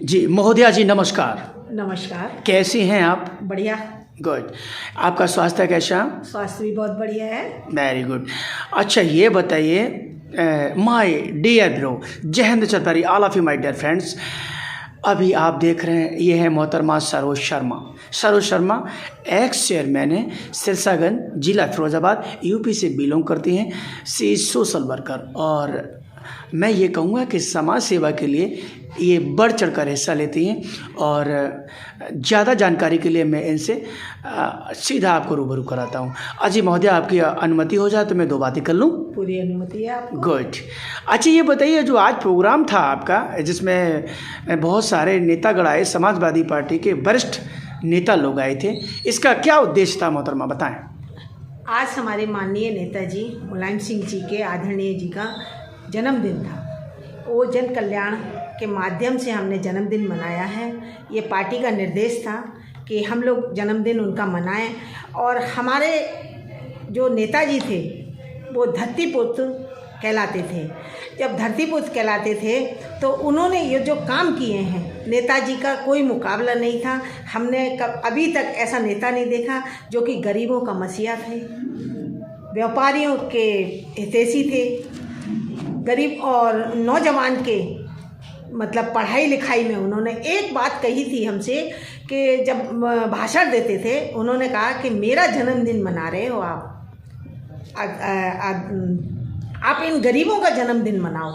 जी महोदया जी नमस्कार। नमस्कार। कैसी हैं आप? बढ़िया। गुड। आपका स्वास्थ्य कैसा? स्वास्थ्य भी बहुत बढ़िया है। Very good. अच्छा ये बताइए, माय डियर ब्रो, जय हिंद चरपैरी, all of you my dear friends. अभी आप देख रहे हैं ये है मोहतरमा सरोज शर्मा। सरोज शर्मा एक्स चेयरमैन है, सिरसागंज जिला फिरोजाबाद, यूपी से बिलोंग करती हैं। सी सोशल वर्कर और मैं ये कहूँगा कि समाज सेवा के लिए ये बढ़ चढ़ कर हिस्सा लेती हैं। और ज़्यादा जानकारी के लिए मैं इनसे सीधा आपको रूबरू कराता हूँ। अजी महोदया आपकी अनुमति हो जाए तो मैं 2 बातें कर लूँ? पूरी अनुमति है आपको। गुड। अच्छा ये बताइए, जो आज प्रोग्राम था आपका जिसमें बहुत सारे नेतागण आए, समाजवादी पार्टी के वरिष्ठ नेता लोग आए थे, इसका क्या उद्देश्य था मोहतरमा, बताएं। आज हमारे माननीय नेताजी मुलायम सिंह जी के आदरणीय जी का जन्मदिन था। वो जन कल्याण के माध्यम से हमने जन्मदिन मनाया है। ये पार्टी का निर्देश था कि हम लोग जन्मदिन उनका मनाएं। और हमारे जो नेताजी थे वो धरतीपुत्र कहलाते थे। जब धरतीपुत्र कहलाते थे तो उन्होंने ये जो काम किए हैं, नेताजी का कोई मुकाबला नहीं था। हमने अभी तक ऐसा नेता नहीं देखा जो कि गरीबों का मसीहा थे, व्यापारियों के हितैषी थे, गरीब और नौजवान के मतलब पढ़ाई लिखाई में उन्होंने एक बात कही थी हमसे कि जब भाषण देते थे उन्होंने कहा कि मेरा जन्मदिन मना रहे हो आप इन गरीबों का जन्मदिन मनाओ,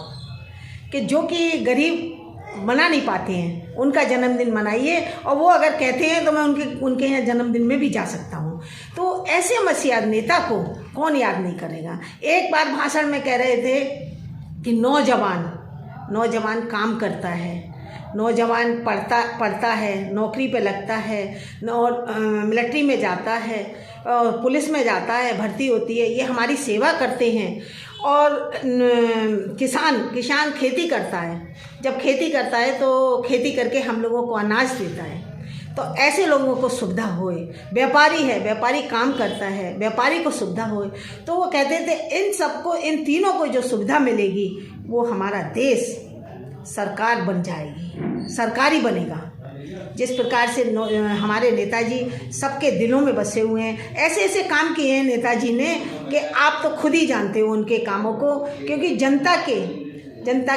कि जो कि गरीब मना नहीं पाते हैं उनका जन्मदिन मनाइए। और वो अगर कहते हैं तो मैं उनके यहाँ जन्मदिन में भी जा सकता हूँ। तो ऐसे मसीहा नेता को कौन याद नहीं करेगा। एक बार भाषण में कह रहे थे कि नौजवान काम करता है, नौजवान पढ़ता है, नौकरी पे लगता है, मिलिट्री में जाता है और पुलिस में जाता है, भर्ती होती है, ये हमारी सेवा करते हैं। और किसान खेती करता है, जब खेती करता है तो खेती करके हम लोगों को अनाज देता है। तो ऐसे लोगों को सुविधा होए। व्यापारी है, व्यापारी काम करता है, व्यापारी को सुविधा होए। तो वो कहते थे इन सबको, इन तीनों को जो सुविधा मिलेगी वो हमारा देश सरकार बन जाएगी, सरकारी बनेगा। जिस प्रकार से हमारे नेताजी सबके दिलों में बसे हुए हैं, ऐसे ऐसे काम किए हैं नेताजी ने कि आप तो खुद ही जानते हो उनके कामों को। क्योंकि जनता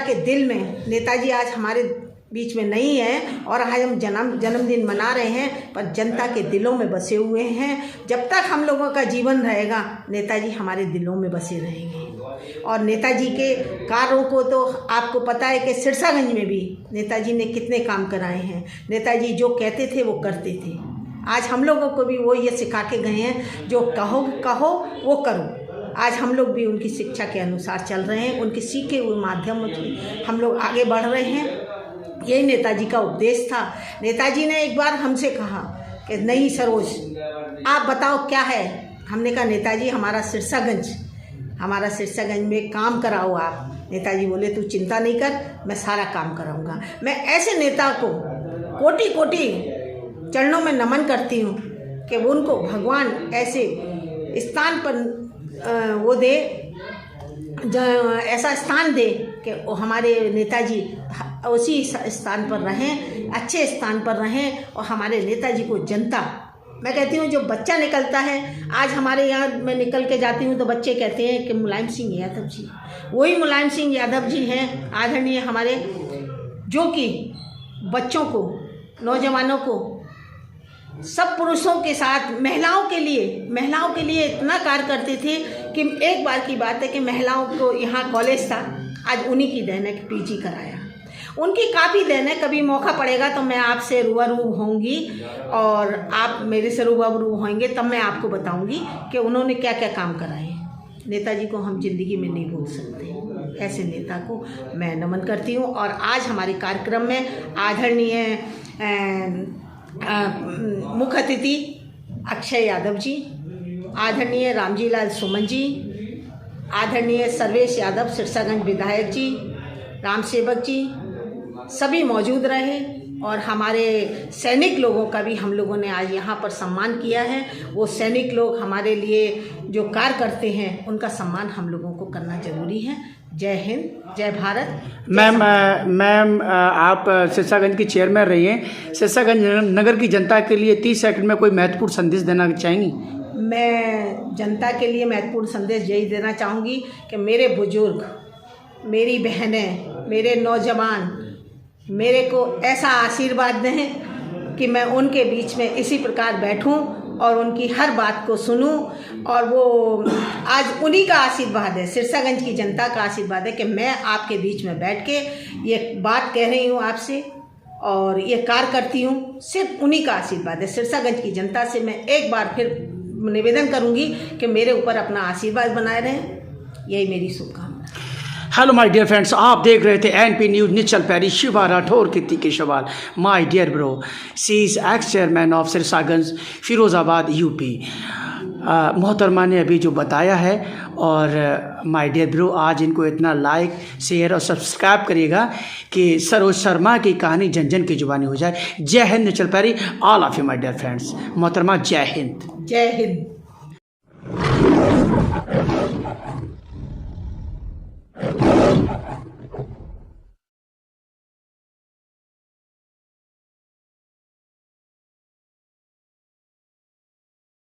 के दिल में नेताजी आज हमारे बीच में नहीं है और आज हम जन्मदिन मना रहे हैं, पर जनता के दिलों में बसे हुए हैं। जब तक हम लोगों का जीवन रहेगा नेताजी हमारे दिलों में बसे रहेंगे। और नेताजी के कार्यों को तो आपको पता है कि सिरसागंज में भी नेताजी ने कितने काम कराए हैं। नेताजी जो कहते थे वो करते थे। आज हम लोगों को भी वो ये सिखा के गए हैं, जो कहो वो करो। आज हम लोग भी उनकी शिक्षा के अनुसार चल रहे हैं, उनके सीखे हुए माध्यम से हम लोग आगे बढ़ रहे हैं। यही नेताजी का उपदेश था। नेताजी ने एक बार हमसे कहा कि नहीं सरोज, आप बताओ क्या है। हमने कहा नेताजी हमारा सिरसागंज में काम कराओ आप। नेताजी बोले तू चिंता नहीं कर, मैं सारा काम कराऊंगा। मैं ऐसे नेता को कोटि कोटि चरणों में नमन करती हूँ कि उनको भगवान ऐसे स्थान पर वो दे, ऐसा स्थान दे कि हमारे नेताजी उसी स्थान पर रहें, अच्छे स्थान पर रहें। और हमारे नेताजी को जनता, मैं कहती हूँ जो बच्चा निकलता है, आज हमारे यहाँ मैं निकल के जाती हूँ तो बच्चे कहते हैं कि मुलायम सिंह यादव जी, वही मुलायम सिंह यादव जी हैं आदरणीय हमारे, जो कि बच्चों को, नौजवानों को, सब पुरुषों के साथ महिलाओं के लिए इतना कार्य करते थे कि एक बार की बात है कि महिलाओं को यहाँ कॉलेज था, आज उन्हीं की देन है कि पीजी कराया। उनकी काफ़ी देन है। कभी मौका पड़ेगा तो मैं आपसे रूबरू होंगी और आप मेरे से रूबरू होंगे, तब मैं आपको बताऊंगी कि उन्होंने क्या क्या काम कराए हैं। नेताजी को हम जिंदगी में नहीं भूल सकते। ऐसे नेता को मैं नमन करती हूँ। और आज हमारे कार्यक्रम में आदरणीय मुख्य अतिथि अक्षय यादव जी, आदरणीय रामजी लाल सुमन जी, आदरणीय सर्वेश यादव सिरसागंज विधायक जी, राम सेवक जी, सभी मौजूद रहे। और हमारे सैनिक लोगों का भी हम लोगों ने आज यहाँ पर सम्मान किया है। वो सैनिक लोग हमारे लिए जो कार्य करते हैं उनका सम्मान हम लोगों को करना जरूरी है। जय हिंद, जय भारत। मैम आप सिरसागंज की चेयरमैन रही हैं। सिरसागंज नगर की जनता के लिए 30 सेकंड में कोई महत्वपूर्ण संदेश देना चाहेंगी? मैं जनता के लिए महत्वपूर्ण संदेश यही देना चाहूँगी कि मेरे बुजुर्ग, मेरी बहनें, मेरे नौजवान मेरे को ऐसा आशीर्वाद दें कि मैं उनके बीच में इसी प्रकार बैठूं और उनकी हर बात को सुनूं। और वो आज उन्हीं का आशीर्वाद है, सिरसागंज की जनता का आशीर्वाद है कि मैं आपके बीच में बैठ के ये बात कह रही हूँ आपसे और ये कार्य करती हूँ। सिर्फ उन्हीं का आशीर्वाद है। सिरसागंज की जनता से मैं एक बार फिर निवेदन करूँगी कि मेरे ऊपर अपना आशीर्वाद बनाए रहें। यही मेरी शुभकामना। हेलो माय डियर फ्रेंड्स, आप देख रहे थे NP news Nishchal Pairy Shiva Rathore Kirti Keshwal. My dear bro, she is ex chairman of Sirsaganj Firozabad UP. मोहतरमा ने अभी जो बताया है, और माय डियर ब्रो आज इनको इतना लाइक शेयर और सब्सक्राइब करिएगा कि सरोज शर्मा की कहानी जन जन की जुबानी हो जाए। जय हिंद Nishchal Pairy, all of you my dear friends. मोहतरमा जय हिंद। जय हिंद। Thank you.